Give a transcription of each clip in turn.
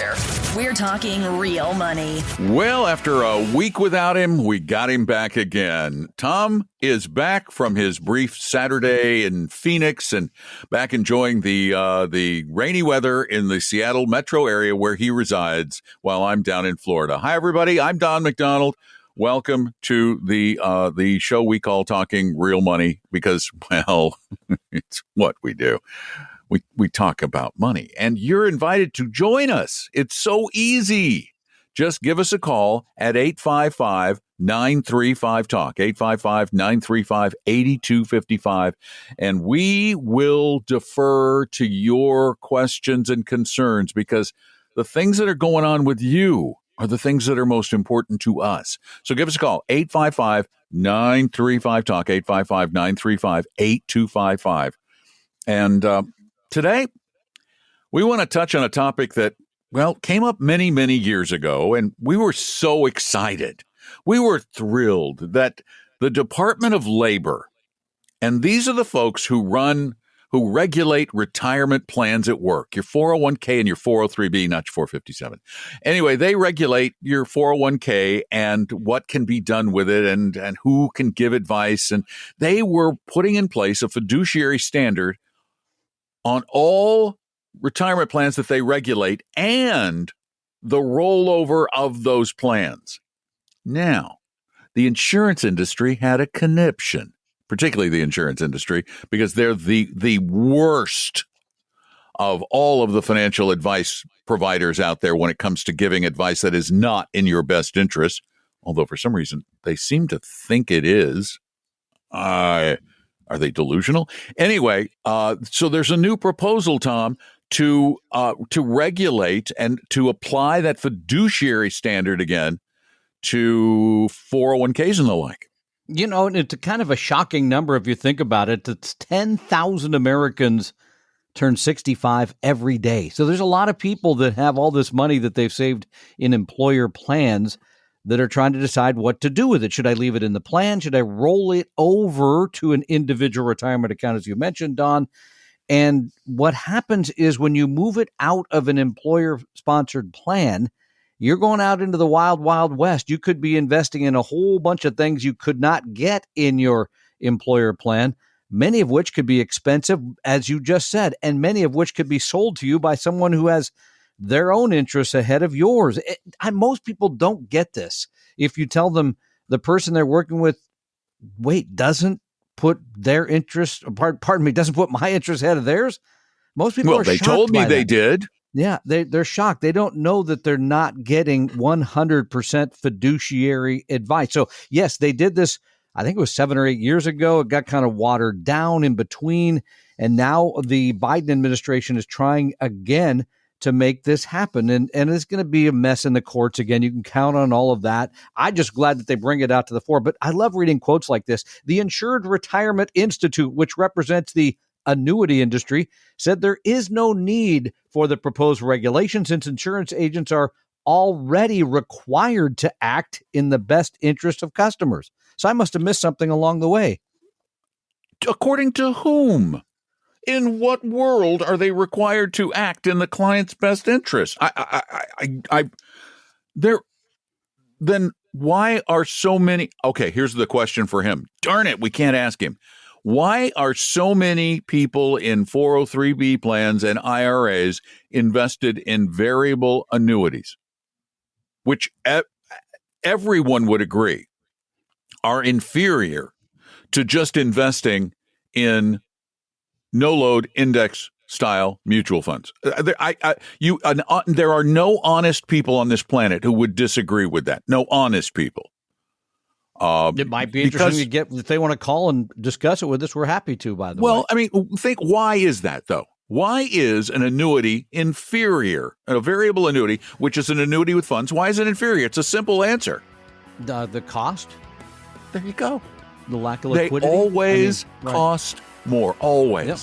Future. We're talking real money. Well, after a week without him, we got him back again. Tom is back from his brief Saturday in Phoenix and back enjoying the rainy weather in the Seattle metro area where he resides while I'm down in Florida. Hi, everybody. I'm Don McDonald. Welcome to the show we call Talking Real Money because, well, it's what we do. We talk about money, and you're invited to join us. It's so easy. Just give us a call at 855-935-TALK, 855-935-8255, and we will defer to your questions and concerns because the things that are going on with you are the things that are most important to us. So give us a call, 855-935-TALK, 855-935-8255. And today, we want to touch on a topic that, well, came up many, many years ago, and we were so excited. We were thrilled that the Department of Labor, and these are the folks who regulate retirement plans at work, your 401k and your 403b, not your 457. Anyway, they regulate your 401k and what can be done with it and who can give advice. And they were putting in place a fiduciary standard on all retirement plans that they regulate and the rollover of those plans. Now, the insurance industry had a conniption, particularly the insurance industry, because they're the worst of all of the financial advice providers out there when it comes to giving advice that is not in your best interest, although for some reason they seem to think it is. Are they delusional? Anyway, so there's a new proposal, Tom, to regulate and to apply that fiduciary standard again to 401ks and the like. You know, it's kind of a shocking number if you think about it. It's 10,000 Americans turn 65 every day. So there's a lot of people that have all this money that they've saved in employer plans that are trying to decide what to do with it. Should I leave it in the plan? Should I roll it over to an individual retirement account, as you mentioned, Don? And what happens is when you move it out of an employer-sponsored plan, you're going out into the wild, wild west. You could be investing in a whole bunch of things you could not get in your employer plan, many of which could be expensive, as you just said, and many of which could be sold to you by someone who has their own interests ahead of yours. Most people don't get this. If you tell them the person they're working with, doesn't put their interest, doesn't put my interest ahead of theirs. Most people are shocked. Well, they told me they did. Yeah, they're shocked. They don't know that they're not getting 100% fiduciary advice. So, yes, they did this, I think it was 7 or 8 years ago. It got kind of watered down in between. And now the Biden administration is trying again to make this happen. And it's going to be a mess in the courts again. You can count on all of that. I'm just glad that they bring it out to the fore. But I love reading quotes like this. The Insured Retirement Institute, which represents the annuity industry, said there is no need for the proposed regulation since insurance agents are already required to act in the best interest of customers. So I must have missed something along the way. According to whom? In what world are they required to act in the client's best interest? Then why are so many? Okay, here's the question for him. Darn it, we can't ask him. Why are so many people in 403b plans and IRAs invested in variable annuities, which everyone would agree are inferior to just investing in no-load index-style mutual funds? There are no honest people on this planet who would disagree with that. No honest people. It might be interesting to get, if they want to call and discuss it with us, we're happy to, by the way. Well, I mean, why is that, though? Why is an annuity inferior, a variable annuity, which is an annuity with funds, why is it inferior? It's a simple answer. The cost? There you go. The lack of liquidity? They always cost more, always. Yep.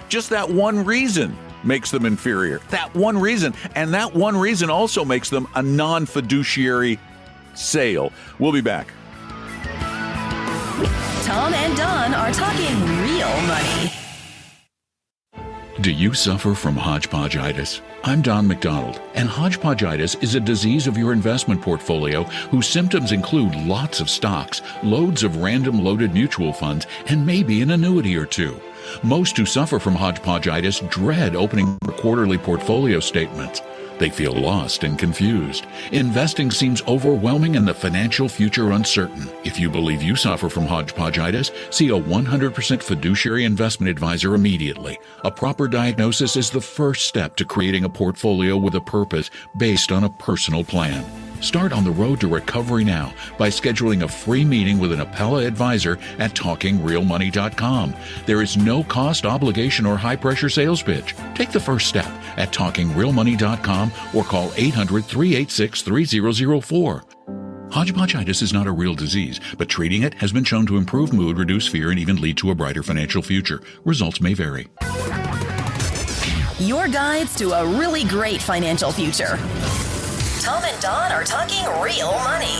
Just that one reason makes them inferior. That one reason. And that one reason also makes them a non-fiduciary sale. We'll be back. Tom and Don are talking real money. Do you suffer from hodgepodgeitis? I'm Don McDonald, and hodgepodgeitis is a disease of your investment portfolio whose symptoms include lots of stocks, loads of random loaded mutual funds, and maybe an annuity or two. Most who suffer from hodgepodgeitis dread opening their quarterly portfolio statements. They feel lost and confused. Investing seems overwhelming and the financial future uncertain. If you believe you suffer from hodgepodgeitis, see a 100% fiduciary investment advisor immediately. A proper diagnosis is the first step to creating a portfolio with a purpose based on a personal plan. Start on the road to recovery now by scheduling a free meeting with an Appella advisor at TalkingRealMoney.com. There is no cost, obligation, or high-pressure sales pitch. Take the first step at TalkingRealMoney.com or call 800-386-3004. Hodgepodgeitis is not a real disease, but treating it has been shown to improve mood, reduce fear, and even lead to a brighter financial future. Results may vary. Your guides to a really great financial future. Tom and Don are talking real money.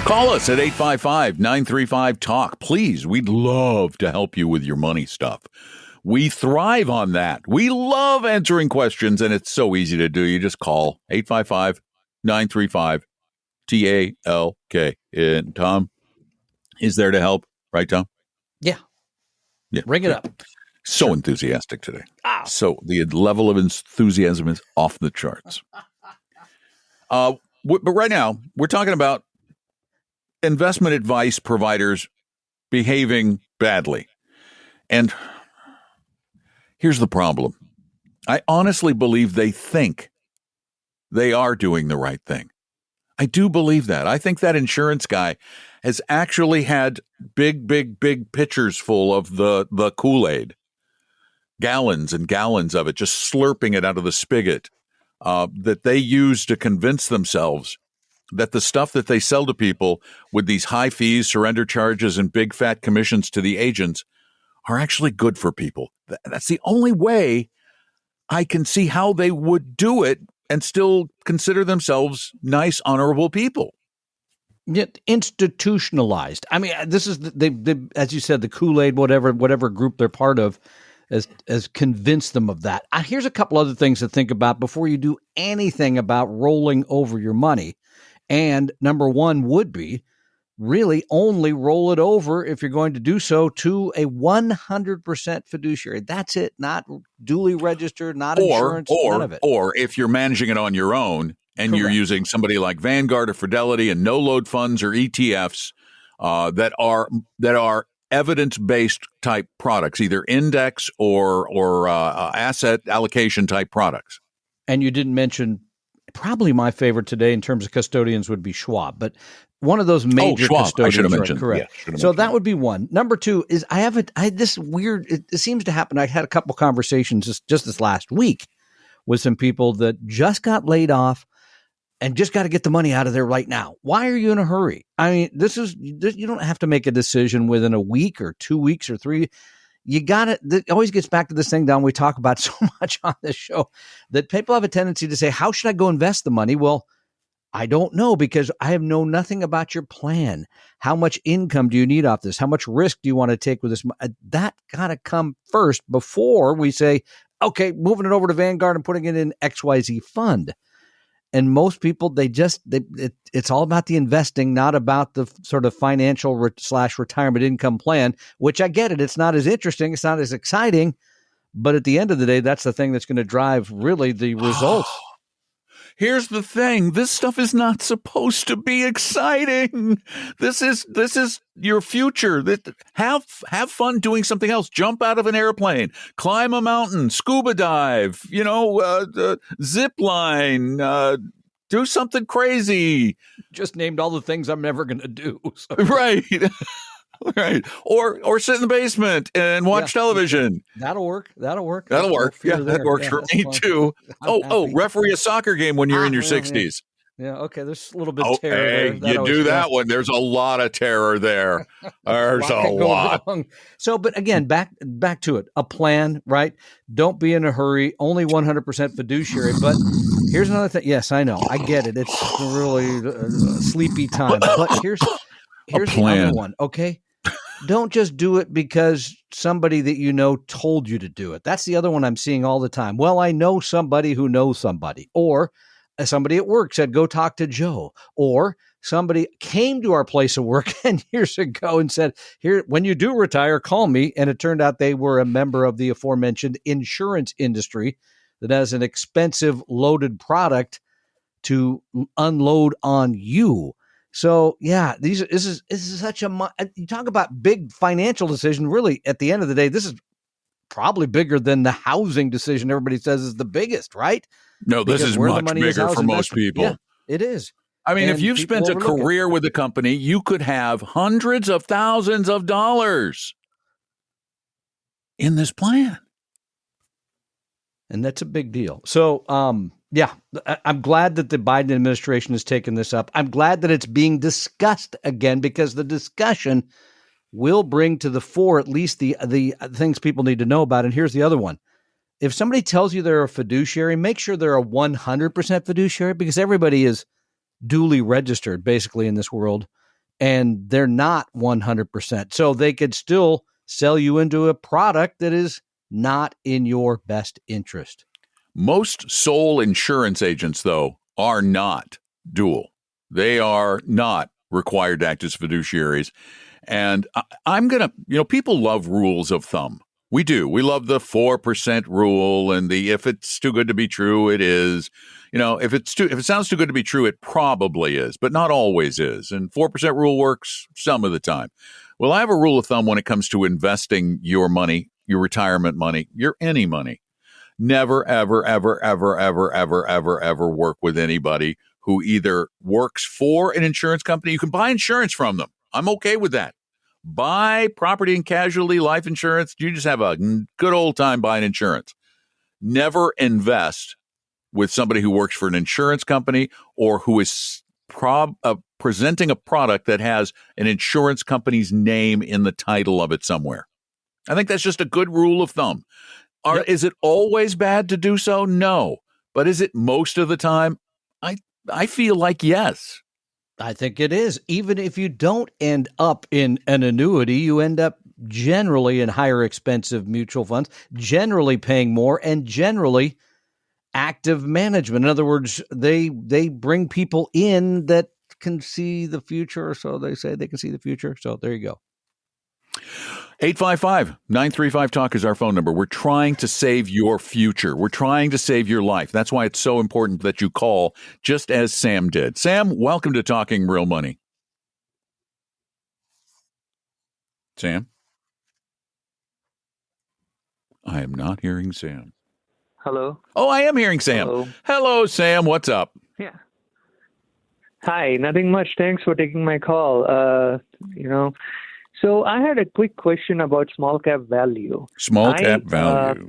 Call us at 855-935-TALK. Please, we'd love to help you with your money stuff. We thrive on that. We love answering questions, and it's so easy to do. You just call 855-935-TALK. And Tom is there to help. Right, Tom? Yeah. Yeah. Bring it up. So enthusiastic today. So the level of enthusiasm is off the charts. But right now, we're talking about investment advice providers behaving badly. And here's the problem. I honestly believe they think they are doing the right thing. I do believe that. I think that insurance guy has actually had big pitchers full of the Kool-Aid. Gallons and gallons of it, just slurping it out of the spigot. That they use to convince themselves that the stuff that they sell to people with these high fees, surrender charges, and big fat commissions to the agents are actually good for people. That's the only way I can see how they would do it and still consider themselves nice, honorable people. Yet institutionalized. I mean, this is, as you said, the Kool-Aid, whatever group they're part of, has convinced them of that. Here's a couple other things to think about before you do anything about rolling over your money. And number one would be really only roll it over if you're going to do so to a 100% fiduciary. That's it. Not duly registered, not insurance, none of it. Or if you're managing it on your own and Correct. You're using somebody like Vanguard or Fidelity and no load funds or ETFs that are evidence-based type products, either index or asset allocation type products. And you didn't mention, probably my favorite today in terms of custodians would be Schwab, but one of those major custodians. I should have mentioned. Correct. Yeah, so that would be one. Number two is I had this weird, it seems to happen. I had a couple conversations just this last week with some people that just got laid off and just got to get the money out of there right now. Why are you in a hurry? I mean, you don't have to make a decision within a week or 2 weeks or 3. You got it. It always gets back to this thing, Don, we talk about so much on this show, that people have a tendency to say, how should I go invest the money? Well, I don't know, because I have known nothing about your plan. How much income do you need off this? How much risk do you want to take with this? That got to come first before we say, okay, moving it over to Vanguard and putting it in XYZ fund. And most people, it's all about the investing, not about the sort of financial / retirement income plan, which I get it. It's not as interesting. It's not as exciting. But at the end of the day, that's the thing that's going to drive really the results. Here's the thing. This stuff is not supposed to be exciting. This is your future. Have fun doing something else. Jump out of an airplane, climb a mountain, scuba dive, zip line, do something crazy. Just named all the things I'm never going to do. So. Right. Right. Or sit in the basement and watch television. That'll work. Yeah, that works for me too. Referee a soccer game when you're in your 60s. Yeah, okay. There's a little bit of terror there. You do that one. There's a lot of terror there. There's a lot. So, but again, back to it. A plan, right? Don't be in a hurry. Only 100% fiduciary. But here's another thing. Yes, I know. I get it. It's really sleepy time. But here's the other one, okay? don't just do it because somebody that you know told you to do it. That's the other one I'm seeing all the time. Well, I know somebody who knows somebody, or somebody at work said, go talk to Joe, or somebody came to our place of work 10 years ago and said, here, when you do retire, call me. And it turned out they were a member of the aforementioned insurance industry that has an expensive loaded product to unload on you. So yeah, this is such you talk about big financial decision. Really, at the end of the day, this is probably bigger than the housing decision everybody says is the biggest, right? No, this is much bigger for most people. Yeah, it is. I mean, if you've spent a career with the company, you could have hundreds of thousands of dollars in this plan. And that's a big deal. So, yeah, I'm glad that the Biden administration has taken this up. I'm glad that it's being discussed again, because the discussion will bring to the fore at least the things people need to know about. And here's the other one. If somebody tells you they're a fiduciary, make sure they're a 100% fiduciary, because everybody is duly registered basically in this world, and they're not 100%. So they could still sell you into a product that is not in your best interest. Most sole insurance agents, though, are not dual. They are not required to act as fiduciaries. And I'm going to, people love rules of thumb. We do. We love the 4% rule and the if it's too good to be true, it is. If it sounds too good to be true, it probably is, but not always is. And 4% rule works some of the time. Well, I have a rule of thumb when it comes to investing your money, your retirement money, your any money. Never, ever, ever, ever, ever, ever, ever, ever work with anybody who either works for an insurance company. You can buy insurance from them. I'm okay with that. Buy property and casualty life insurance. You just have a good old time buying insurance. Never invest with somebody who works for an insurance company or who is presenting a product that has an insurance company's name in the title of it somewhere. I think that's just a good rule of thumb. Yep. Is it always bad to do so? No. But is it most of the time? I feel like yes. I think it is. Even if you don't end up in an annuity, you end up generally in higher expensive mutual funds, generally paying more, and generally active management. In other words, they bring people in that can see the future. So they say they can see the future. So there you go. 855-935-TALK is our phone number. We're trying to save your future. We're trying to save your life. That's why it's so important that you call, just as Sam did. Sam, welcome to Talking Real Money. Sam? I am not hearing Sam. Hello? Oh, I am hearing Sam. Hello, Sam. What's up? Yeah. Hi, nothing much. Thanks for taking my call. So I had a quick question about small cap value. Small cap value.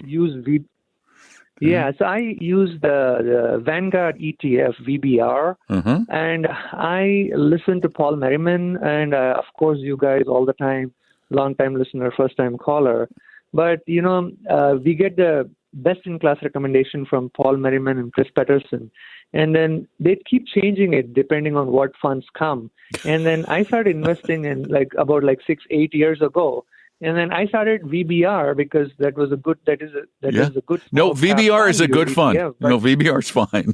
So I use the Vanguard ETF, VBR, and I listen to Paul Merriman, and of course you guys all the time, long-time listener, first-time caller. But, we get the best-in-class recommendation from Paul Merriman and Chris Peterson. And then they keep changing it depending on what funds come. And then I started investing in about 6-8 years ago. And then I started VBR because that was a good. Is a good. No, VBR is a good fund. No, VBR is fine.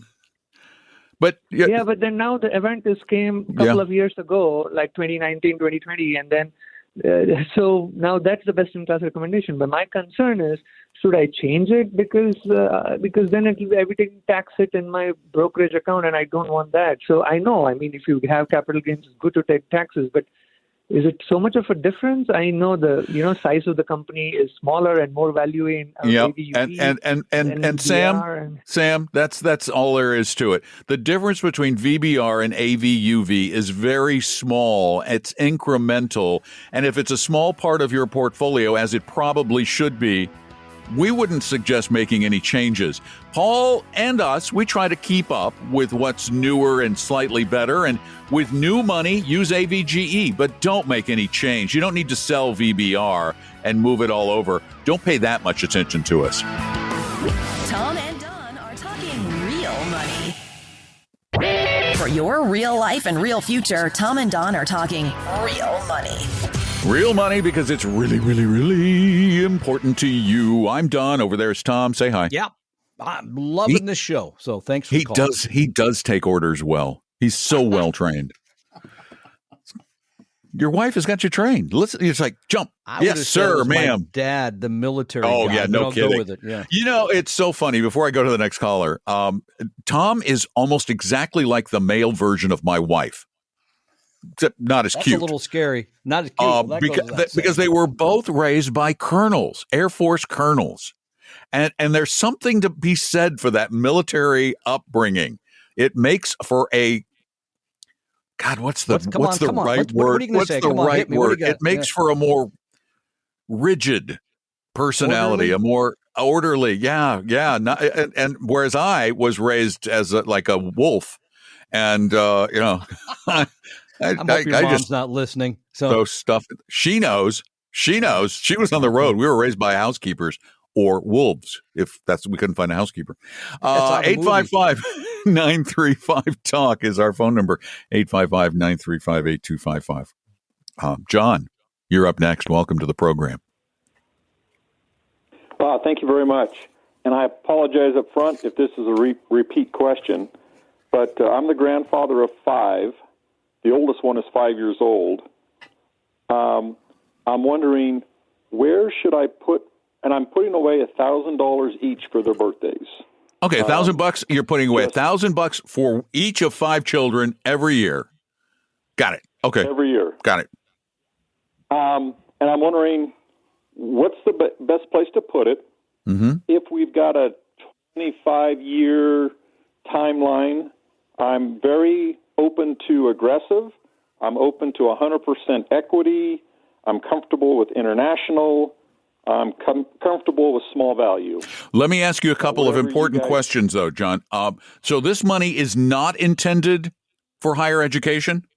But but then now the event came a couple of years ago, like 2019, 2020, and then so now that's the best in class recommendation. But my concern is, should I change it because then it will everything tax it in my brokerage account, and I don't want that. So I know, if you have capital gains, it's good to take taxes, but is it so much of a difference? I know the size of the company is smaller and more value in AVUV and Sam, that's all there is to it. The difference between VBR and AVUV is very small. It's incremental, and if it's a small part of your portfolio, as it probably should be, we wouldn't suggest making any changes. Paul and us, we try to keep up with what's newer and slightly better. And with new money, use AVGE, but don't make any change. You don't need to sell VBR and move it all over. Don't pay that much attention to us. Tom and Don are talking real money. For your real life and real future, Tom and Don are talking real money. Real money because it's really, really, really important to you. I'm Don. Over there's Tom. Say hi. Yeah, I'm loving this show. So thanks for calling. He does take orders well. He's so well trained. Your wife has got you trained. Listen, it's like jump. Yes, sir, ma'am. My dad, the military. Oh guy, yeah, no I'll kidding. Go with it. Yeah. You know, it's so funny. Before I go to the next caller, Tom is almost exactly like the male version of my wife, except not as That's cute. a little scary. Not as cute. Because they were both raised by colonels, Air Force colonels, and there's something to be said for that military upbringing. It makes for a God, what's the right word? What's the right word? It makes for a more rigid personality, a more orderly. Yeah. And whereas I was raised as like a wolf, and I hope your mom's not listening. So stuff. She knows. She was on the road. We were raised by housekeepers or wolves, if we couldn't find a housekeeper. 855-935-TALK is our phone number. 855-935-8255. John, you're up next. Welcome to the program. Wow, thank you very much. And I apologize up front if this is a repeat question, but I'm the grandfather of 5. The oldest one is 5 years old. I'm wondering, where should I put, and I'm putting away $1,000 each for their birthdays. Okay, $1,000. You're putting away $1,000 for each of 5 children every year. Got it. Okay. Every year. Got it. And I'm wondering, what's the best place to put it? Mm-hmm. If we've got a 25-year timeline, I'm very open to aggressive. I'm open to 100% equity. I'm comfortable with international. I'm comfortable with small value. Let me ask you a couple of important questions, though, John. So this money is not intended for higher education?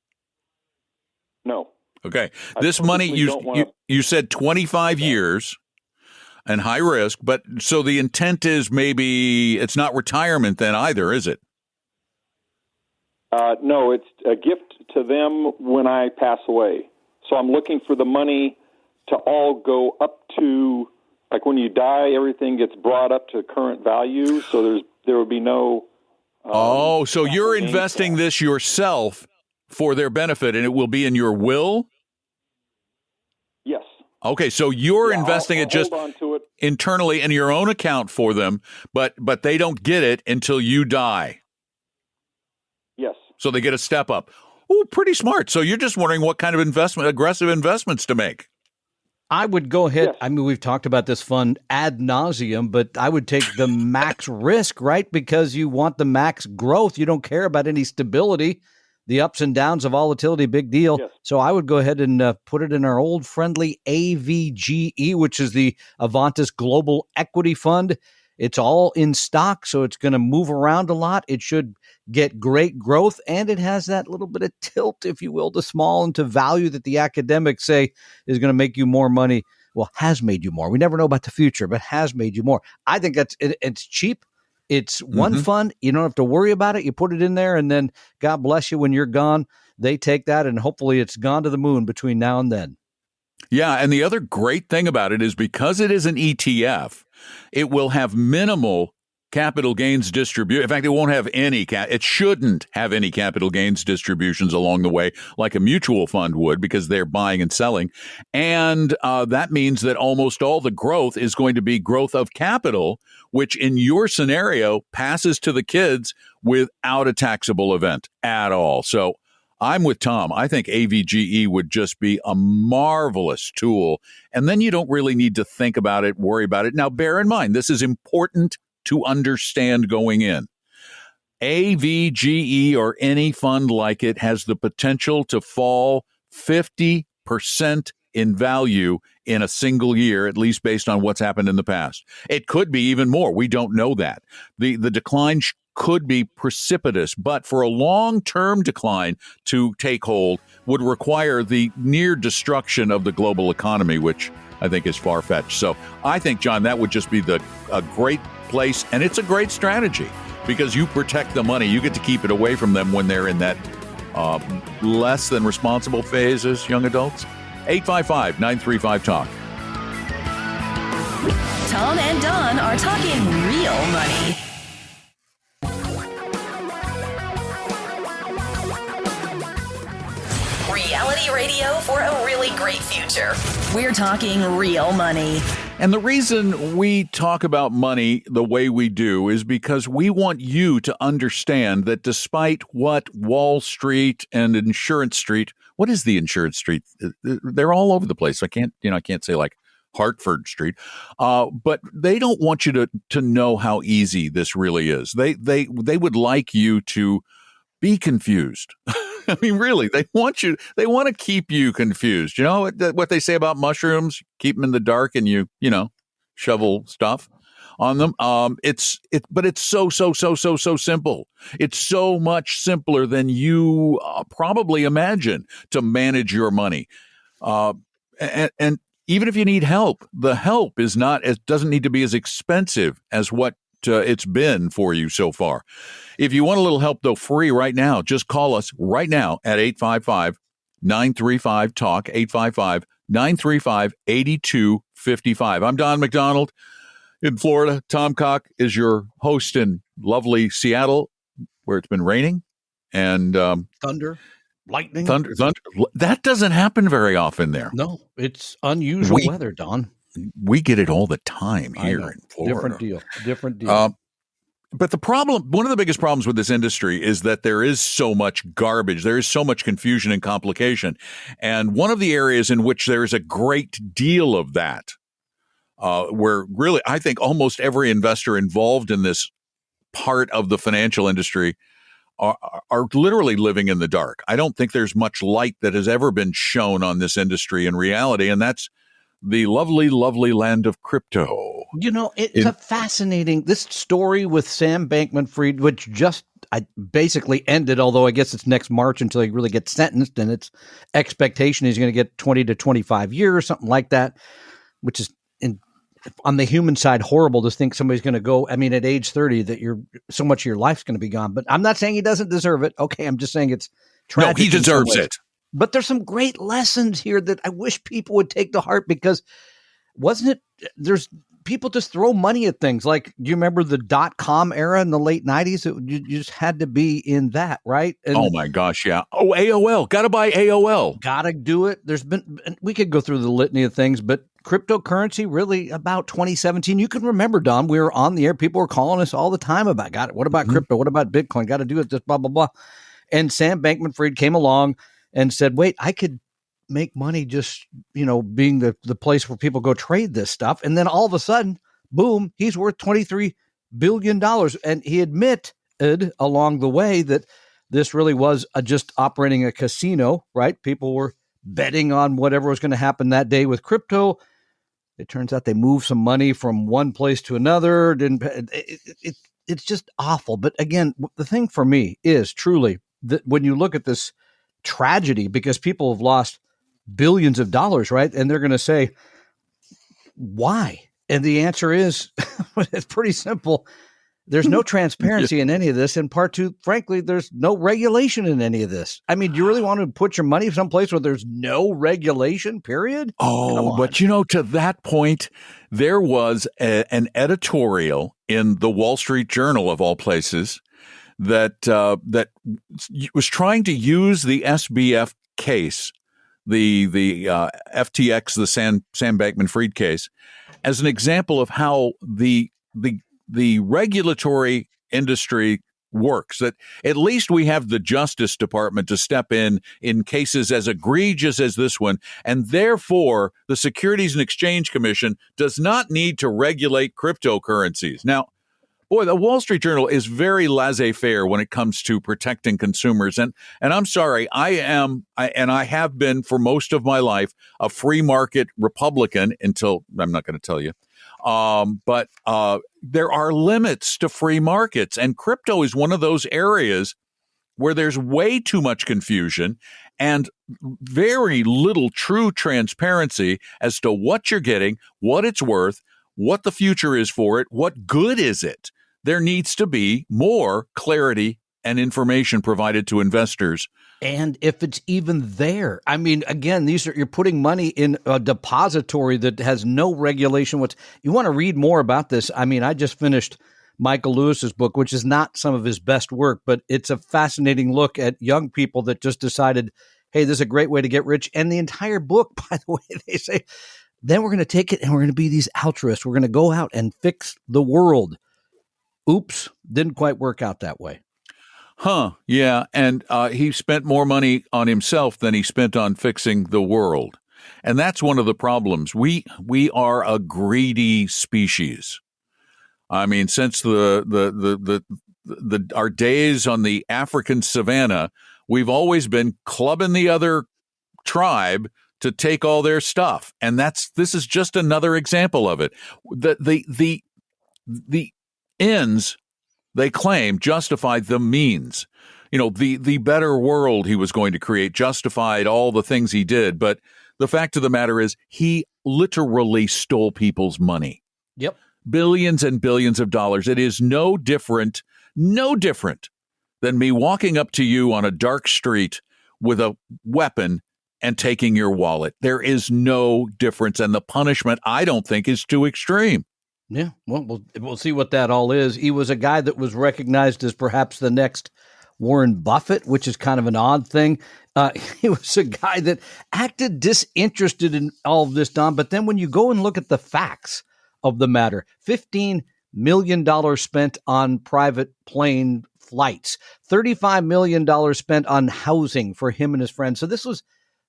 No. Okay. This money, you said 25 years and high risk, but so the intent is maybe it's not retirement then either, is it? No, it's a gift to them when I pass away. So I'm looking for the money to all go up to, like when you die, everything gets brought up to current value. So there would be no. So you're investing this yourself for their benefit, and it will be in your will? Yes. Okay, so you're investing it just internally in your own account for them, but they don't get it until you die. Yes. So they get a step up. Oh, pretty smart. So you're just wondering what kind of aggressive investments to make. I would go ahead. Yes. I mean, we've talked about this fund ad nauseum, but I would take the max risk, right? Because you want the max growth. You don't care about any stability. The ups and downs of volatility, big deal. Yes. So I would go ahead and put it in our old friendly AVGE, which is the Avantis Global Equity Fund. It's all in stock, so it's going to move around a lot. It should get great growth, and it has that little bit of tilt, if you will, to small and to value that the academics say is going to make you more money. Well, has made you more. We never know about the future, but has made you more. I think it's cheap. It's one fund. You don't have to worry about it. You put it in there, and then God bless you when you're gone. They take that, and hopefully it's gone to the moon between now and then. Yeah, and the other great thing about it is because it is an ETF, it will have minimal capital gains distribution. In fact, it won't have any. It shouldn't have any capital gains distributions along the way, like a mutual fund would, because they're buying and selling. And that means that almost all the growth is going to be growth of capital, which in your scenario passes to the kids without a taxable event at all. So I'm with Tom. I think AVGE would just be a marvelous tool. And then you don't really need to think about it, worry about it. Now, bear in mind, this is important to understand going in. AVGE or any fund like it has the potential to fall 50% in value in a single year, at least based on what's happened in the past. It could be even more. We don't know that. The decline could be precipitous, but for a long-term decline to take hold would require the near destruction of the global economy, which I think is far-fetched. So I think, John, that would just be a great place, and it's a great strategy because you protect the money. You get to keep it away from them when they're in that less than responsible phase as young adults. 855-935-TALK. Tom and Don are talking real money. Reality radio for a really great future. We're talking real money. And the reason we talk about money the way we do is because we want you to understand that despite what Wall Street and Insurance Street, what is the Insurance Street? They're all over the place. I can't say like Hartford Street, but they don't want you to know how easy this really is. They would like you to be confused. I mean, really, they want to keep you confused. You know what they say about mushrooms? Keep them in the dark and you shovel stuff on them. But it's so simple. It's so much simpler than you probably imagine to manage your money. And even if you need help, the help doesn't need to be as expensive as what it's been for you so far. If you want a little help, though, free right now, just call us right now at 855-935-TALK, 855-935-8255. I'm Don McDonald in Florida. Tom Cock is your host in lovely Seattle, where it's been raining and thunder, lightning. Thunder. That doesn't happen very often there. No, it's unusual weather, Don. We get it all the time here in Florida. Different deal. But one of the biggest problems with this industry is that there is so much garbage. There is so much confusion and complication. And one of the areas in which there is a great deal of that, where really I think almost every investor involved in this part of the financial industry are literally living in the dark. I don't think there's much light that has ever been shown on this industry in reality, and that's the lovely, lovely land of crypto. You know, it's a fascinating, this story with Sam Bankman-Freid, which just basically ended, although I guess it's next March until he really gets sentenced, and its expectation he's going to get 20 to 25 years, something like that, which is, on the human side, horrible to think somebody's going to go, I mean, at age 30, that so much of your life's going to be gone. But I'm not saying he doesn't deserve it. Okay, I'm just saying it's tragic. No, he deserves it. But there's some great lessons here that I wish people would take to heart, because there's people just throw money at things. Like, do you remember the .com era in the late 90s? You just had to be in that, right? And oh my gosh, yeah. Oh, AOL. Got to buy AOL. Got to do it. We could go through the litany of things, but cryptocurrency really about 2017. You can remember, Don, we were on the air. People were calling us all the time about, what about crypto? What about Bitcoin? Got to do it, just blah, blah, blah. And Sam Bankman-Fried came along and said, wait, I could make money just, being the place where people go trade this stuff. And then all of a sudden, boom, he's worth $23 billion. And he admitted along the way that this really was just operating a casino, right? People were betting on whatever was going to happen that day with crypto. It turns out they moved some money from one place to another. It's just awful. But again, the thing for me is truly that when you look at this tragedy, because people have lost billions of dollars, right? And they're going to say, why? And the answer is, it's pretty simple. There's no transparency in any of this. And part two, frankly, there's no regulation in any of this. I mean, do you really want to put your money someplace where there's no regulation, period? Oh, but to that point, there was an editorial in the Wall Street Journal, of all places, that was trying to use the SBF case, the FTX, the Sam Bankman-Fried case, as an example of how the regulatory industry works. That at least we have the Justice Department to step in cases as egregious as this one, and therefore the Securities and Exchange Commission does not need to regulate cryptocurrencies. Now, boy, the Wall Street Journal is very laissez-faire when it comes to protecting consumers. And I'm sorry, I have been for most of my life a free market Republican until, I'm not going to tell you. But there are limits to free markets. And crypto is one of those areas where there's way too much confusion and very little true transparency as to what you're getting, what it's worth, what the future is for it, what good is it. There needs to be more clarity and information provided to investors. And if it's even there, I mean, again, you're putting money in a depository that has no regulation. You want to read more about this? I mean, I just finished Michael Lewis's book, which is not some of his best work, but it's a fascinating look at young people that just decided, hey, this is a great way to get rich. And the entire book, by the way, they say, then we're going to take it and we're going to be these altruists. We're going to go out and fix the world. Oops, didn't quite work out that way. Yeah. And he spent more money on himself than he spent on fixing the world. And that's one of the problems. We are a greedy species. I mean, since our days on the African savannah, we've always been clubbing the other tribe to take all their stuff. And this is just another example of it. The ends, they claim, justified the means. You know, the better world he was going to create justified all the things he did. But the fact of the matter is he literally stole people's money. Yep. Billions and billions of dollars. It is no different than me walking up to you on a dark street with a weapon and taking your wallet. There is no difference. And the punishment, I don't think, is too extreme. Yeah, well, we'll see what that all is. He was a guy that was recognized as perhaps the next Warren Buffett, which is kind of an odd thing. He was a guy that acted disinterested in all of this, Don. But then when you go and look at the facts of the matter, $15 million spent on private plane flights, $35 million spent on housing for him and his friends. So this was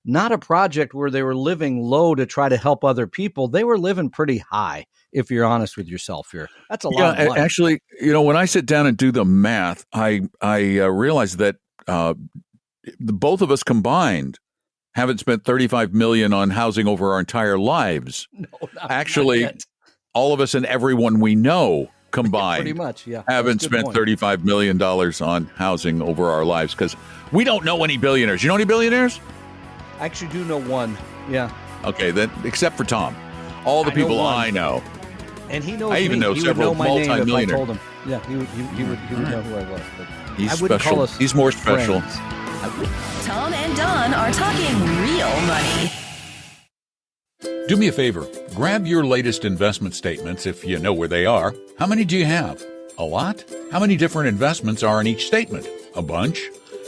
not a project where they were living low to try to help other people. They were living pretty high, if you're honest with yourself here. That's a lot of money. Actually, you know, when I sit down and do the math, I realize that both of us combined haven't spent $35 million on housing over our entire lives. No, actually, all of us and everyone we know combined pretty much, yeah, haven't spent $35 million on housing over our lives because we don't know any billionaires. You know any billionaires? I actually do know one. Yeah. Okay, then except for Tom. All the people I know. And he knows I even know several multi-millionaires. I told him. Yeah, he would know who I was. But he's special. He's more special. Tom and Don are talking real money. Do me a favor. Grab your latest investment statements if you know where they are. How many do you have? A lot? How many different investments are in each statement? A bunch?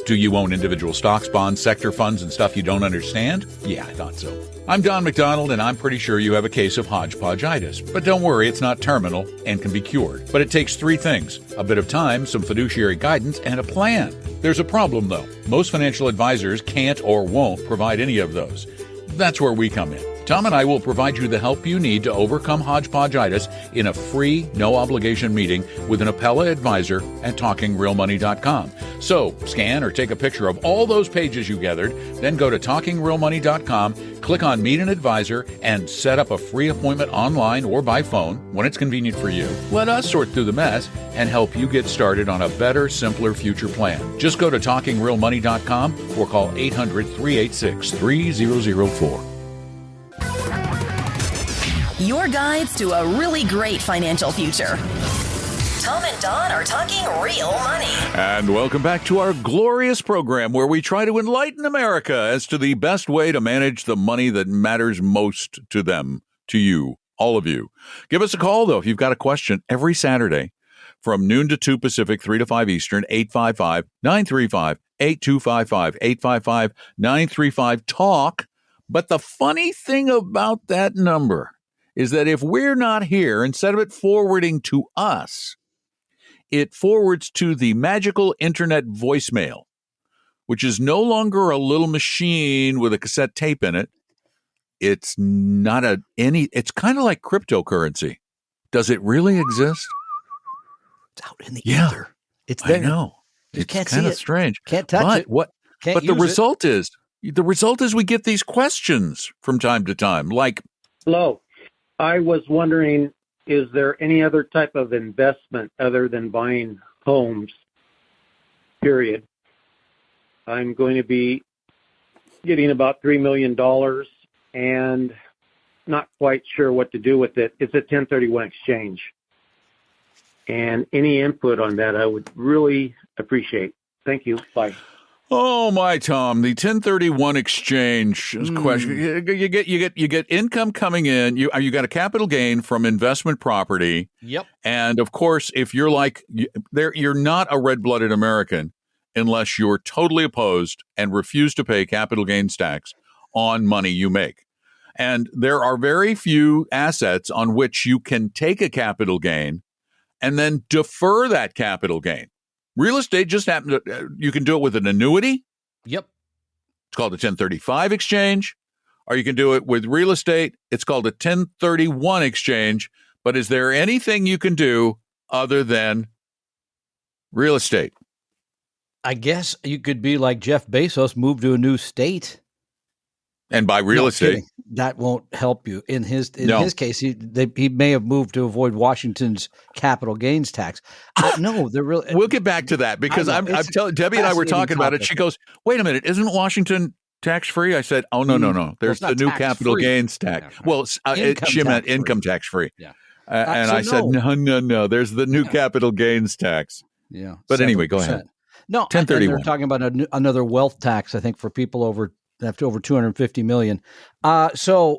Do you own individual stocks, bonds, sector funds, and stuff you don't understand? Yeah, I thought so. I'm Don McDonald, and I'm pretty sure you have a case of hodgepodgeitis. But don't worry, it's not terminal and can be cured. But it takes three things: a bit of time, some fiduciary guidance, and a plan. There's a problem, though. Most financial advisors can't or won't provide any of those. That's where we come in. Tom and I will provide you the help you need to overcome hodgepodgeitis in a free, no-obligation meeting with an Appella advisor at TalkingRealMoney.com. So, scan or take a picture of all those pages you gathered, then go to TalkingRealMoney.com, click on Meet an Advisor, and set up a free appointment online or by phone when it's convenient for you. Let us sort through the mess and help you get started on a better, simpler future plan. Just go to TalkingRealMoney.com or call 800-386-3004. Your guides to a really great financial future. Tom and Don are talking real money. And welcome back to our glorious program where we try to enlighten America as to the best way to manage the money that matters most to them, to you, all of you. Give us a call, though, if you've got a question every Saturday from noon to 2 Pacific, 3 to 5 Eastern, 855-935-8255, 855-935-TALK. But the funny thing about that number is that if we're not here, instead of it forwarding to us, it forwards to the magical internet voicemail, which is no longer a little machine with a cassette tape in it. It's not it's kind of like cryptocurrency. Does it really exist? It's out in the ether. It's there. I know. It's kind of strange. Can't touch it. But the result is we get these questions from time to time, like, hello. I was wondering, is there any other type of investment other than buying homes, period? I'm going to be getting about $3 million and not quite sure what to do with it. It's a 1031 exchange. And any input on that, I would really appreciate. Thank you. Bye. Oh my, Tom, the 1031 exchange question. You get income coming in. You got a capital gain from investment property. Yep. And of course, if you're like you're not a red-blooded American unless you're totally opposed and refuse to pay capital gains tax on money you make. And there are very few assets on which you can take a capital gain and then defer that capital gain. Real estate just happens to, you can do it with an annuity. Yep. It's called a 1035 exchange, or you can do it with real estate. It's called a 1031 exchange. But is there anything you can do other than real estate? I guess you could be like Jeff Bezos, move to a new state. And by real estate, kidding. That won't help you. In his case, he may have moved to avoid Washington's capital gains tax. No, they're really. We'll get back to that because I'm telling Debbie and I were talking about it. She goes, "Wait a minute, isn't Washington tax free?" I said, "Oh no. There's the new capital gains tax. Yeah, well, she meant income tax free." Yeah, and I said, "No. There's the new capital gains tax." Yeah, but 7%. Anyway, go ahead. No, 1031. They're talking about another wealth tax. I think for people over 250 million.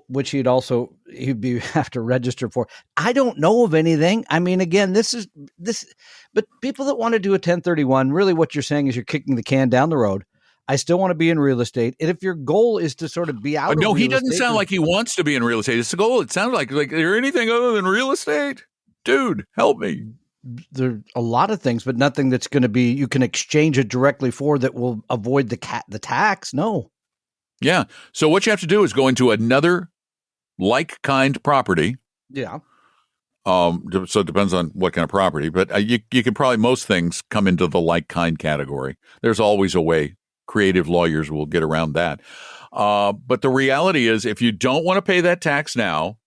Which he'd have to register for. I don't know of anything. I mean, again, but people that want to do a 1031, really what you're saying is you're kicking the can down the road. I still want to be in real estate. And if your goal is to sort of be out of real estate. No, he doesn't sound like he wants to be in real estate. It's the goal. It sounds like is there anything other than real estate? Dude, help me. There are a lot of things, but nothing that's going to be, you can exchange it directly for that will avoid the tax. No. Yeah. So what you have to do is go into another like-kind property. Yeah. So it depends on what kind of property, but you can probably, most things come into the like-kind category. There's always a way. Creative lawyers will get around that. But the reality is, if you don't want to pay that tax now,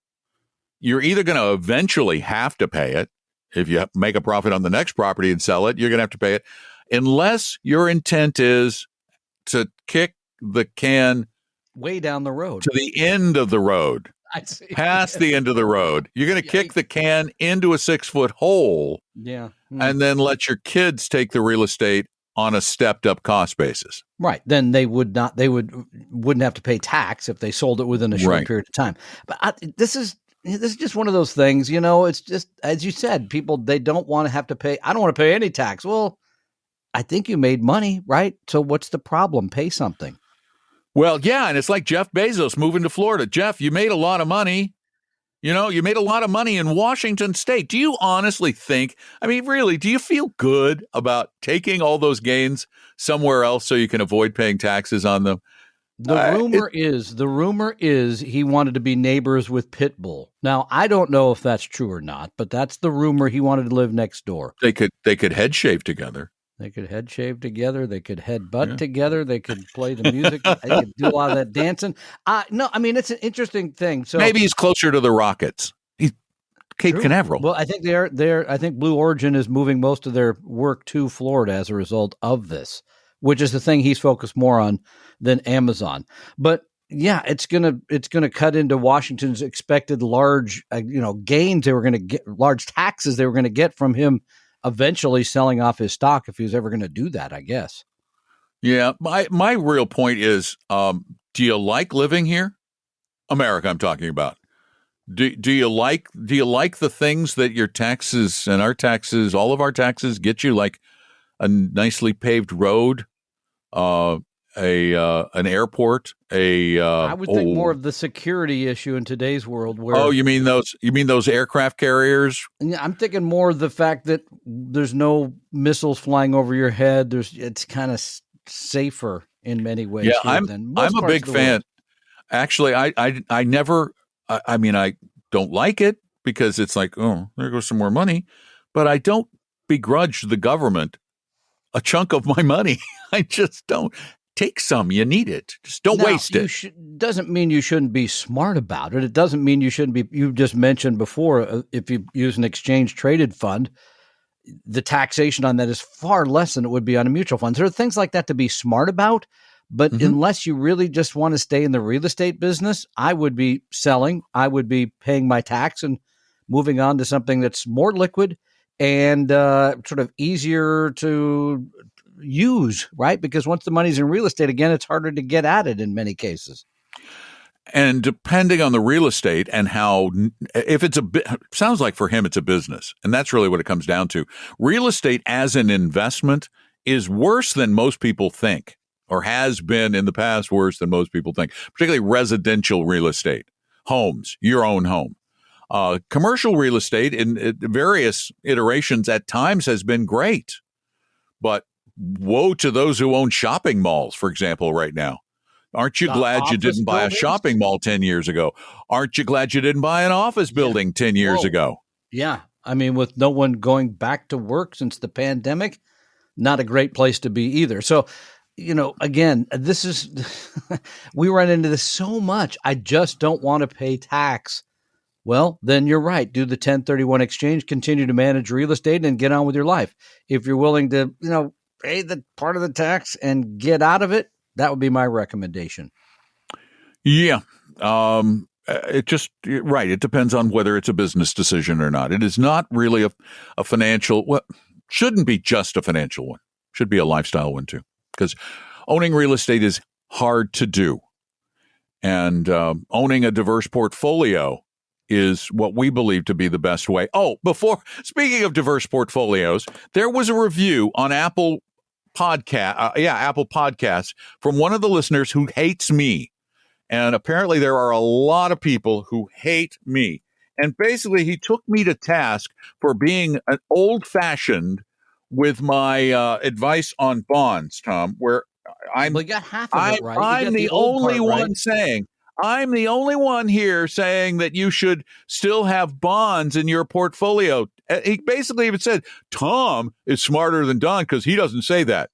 you're either going to eventually have to pay it. If you make a profit on the next property and sell it, you're going to have to pay it, unless your intent is to kick the can way down the road to the end of the road, past the end of the road. You're going to kick the can into a 6-foot hole, and then let your kids take the real estate on a stepped up cost basis. Right. Then wouldn't have to pay tax if they sold it within a short period of time. But this is just one of those things, it's just, as you said, people, they don't want to have to pay. I don't want to pay any tax. Well, I think you made money, right? So what's the problem? Pay something. Well, yeah, and it's like Jeff Bezos moving to Florida. Jeff, you made a lot of money. You made a lot of money in Washington State. Do you honestly think, really, do you feel good about taking all those gains somewhere else so you can avoid paying taxes on them? The rumor is he wanted to be neighbors with Pitbull. Now, I don't know if that's true or not, but that's the rumor. He wanted to live next door. They could head shave together. They could head shave together. They could head butt together. They could play the music. They could do a lot of that dancing. It's an interesting thing. So maybe he's closer to the Rockets. He's Cape Canaveral. Well, I think I think Blue Origin is moving most of their work to Florida as a result of this, which is the thing he's focused more on than Amazon. But yeah, it's gonna cut into Washington's expected large gains they were going to get, large taxes they were going to get from him eventually selling off his stock, if he was ever going to do that, I guess. Yeah. My real point is, do you like living here? America, I'm talking about. Do you like the things that your taxes and our taxes, all of our taxes get you, like a nicely paved road, an airport, I would think more of the security issue in today's world. Where you mean those aircraft carriers? I'm thinking more of the fact that there's no missiles flying over your head. It's kind of safer in many ways. Yeah, I'm a big fan. World. Actually, I never. I don't like it because it's like, oh, there goes some more money, but I don't begrudge the government a chunk of my money. I just don't. Take some. You need it. Just don't waste it. Doesn't mean you shouldn't be smart about it. It doesn't mean you shouldn't be. You just mentioned before, if you use an exchange traded fund, the taxation on that is far less than it would be on a mutual fund. There are things like that to be smart about. But unless you really just want to stay in the real estate business, I would be selling. I would be paying my tax and moving on to something that's more liquid and sort of easier to use, right? Because once the money's in real estate, again, it's harder to get at it in many cases. And depending on the real estate and how, if it's sounds like for him, it's a business. And that's really what it comes down to. Real estate as an investment is worse than most people think, or has been in the past worse than most people think, particularly residential real estate, homes, your own home. Commercial real estate in various iterations at times has been great, but woe to those who own shopping malls, for example, right now. Aren't you glad you didn't buy a shopping mall 10 years ago? Aren't you glad you didn't buy an office building 10 years ago? Yeah. I mean, with no one going back to work since the pandemic, not a great place to be either. So, again, this is, we run into this so much. I just don't want to pay tax. Well, then you're right. Do the 1031 exchange, continue to manage real estate, and get on with your life. If you're willing to, pay the part of the tax and get out of it, that would be my recommendation. Yeah. It depends on whether it's a business decision or not. It is not really a financial, shouldn't be just a financial one. Should be a lifestyle one too, because owning real estate is hard to do. And owning a diverse portfolio is what we believe to be the best way. Speaking of diverse portfolios, there was a review on Apple Podcasts from one of the listeners who hates me. And apparently there are a lot of people who hate me. And basically he took me to task for being an old-fashioned with my advice on bonds, Tom, where you got half of it right. I'm the only one saying, I'm the only one here saying that you should still have bonds in your portfolio. He basically even said, Tom is smarter than Don because he doesn't say that.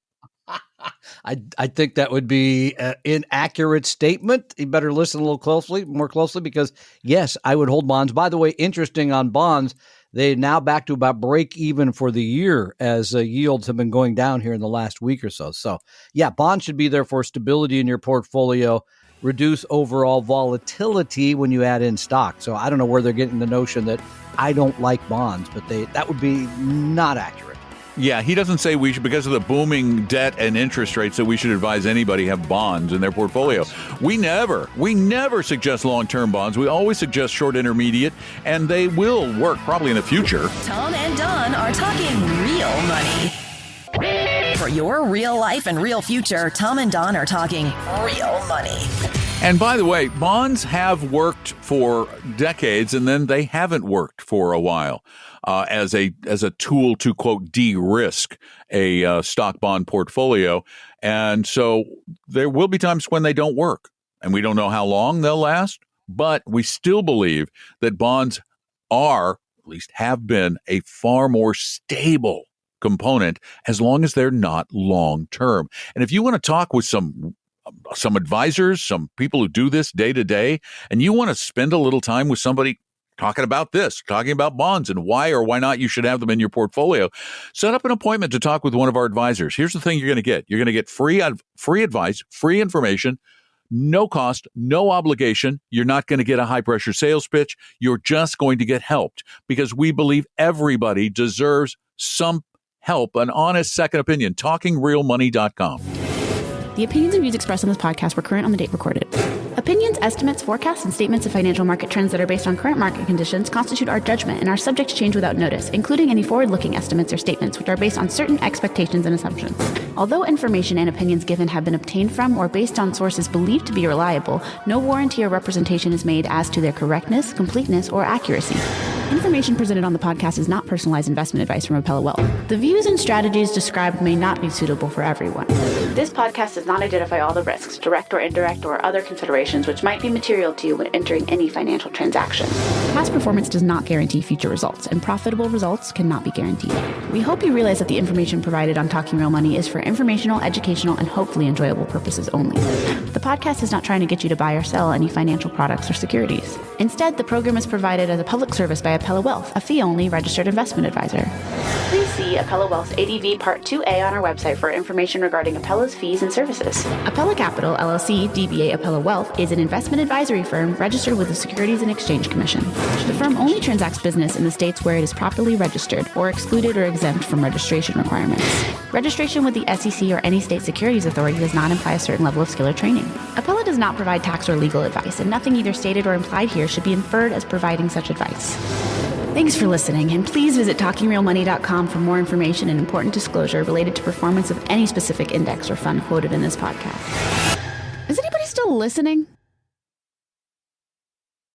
I think that would be an inaccurate statement. You better listen a little more closely, because yes, I would hold bonds. By the way, interesting on bonds, they're now back to about break even for the year as yields have been going down here in the last week or so. So yeah, bonds should be there for stability in your portfolio, reduce overall volatility when you add in stock. So I don't know where they're getting the notion that I don't like bonds, but that would be not accurate. Yeah, he doesn't say we should, because of the booming debt and interest rates, that we should advise anybody have bonds in their portfolio. We never suggest long-term bonds. We always suggest short, intermediate, and they will work probably in the future. Tom and Don are talking real money. For your real life and real future, Tom and Don are talking real money. And by the way, bonds have worked for decades, and then they haven't worked for a while as a tool to, quote, de-risk a stock bond portfolio. And so there will be times when they don't work, and we don't know how long they'll last, but we still believe that bonds are, at least have been, a far more stable component as long as they're not long term. And if you want to talk with some advisors, some people who do this day to day, and you want to spend a little time with somebody talking about bonds and why or why not you should have them in your portfolio, set up an appointment to talk with one of our advisors. Here's the thing you're going to get. You're going to get free advice, free information, no cost, no obligation. You're not going to get a high-pressure sales pitch. You're just going to get helped, because we believe everybody deserves some help, an honest second opinion. TalkingRealMoney.com. The opinions and views expressed on this podcast were current on the date recorded. Opinions, estimates, forecasts, and statements of financial market trends that are based on current market conditions constitute our judgment and are subject to change without notice, including any forward-looking estimates or statements which are based on certain expectations and assumptions. Although information and opinions given have been obtained from or based on sources believed to be reliable, no warranty or representation is made as to their correctness, completeness, or accuracy. Information presented on the podcast is not personalized investment advice from Appella Wealth. The views and strategies described may not be suitable for everyone. This podcast does not identify all the risks, direct or indirect, or other considerations which might be material to you when entering any financial transaction. Past performance does not guarantee future results, and profitable results cannot be guaranteed. We hope you realize that the information provided on Talking Real Money is for informational, educational, and hopefully enjoyable purposes only. The podcast is not trying to get you to buy or sell any financial products or securities. Instead, the program is provided as a public service by Appella Wealth, a fee-only registered investment advisor. Please see Apella Wealth's ADV Part 2A on our website for information regarding Apella's fees and services. Apella Capital, LLC, DBA Apella Wealth, is an investment advisory firm registered with the Securities and Exchange Commission. The firm only transacts business in the states where it is properly registered or excluded or exempt from registration requirements. Registration with the SEC or any state securities authority does not imply a certain level of skill or training. Apella does not provide tax or legal advice, and nothing either stated or implied here should be inferred as providing such advice. Thanks for listening, and please visit TalkingRealMoney.com for more information and important disclosure related to performance of any specific index or fund quoted in this podcast. Is anybody still listening?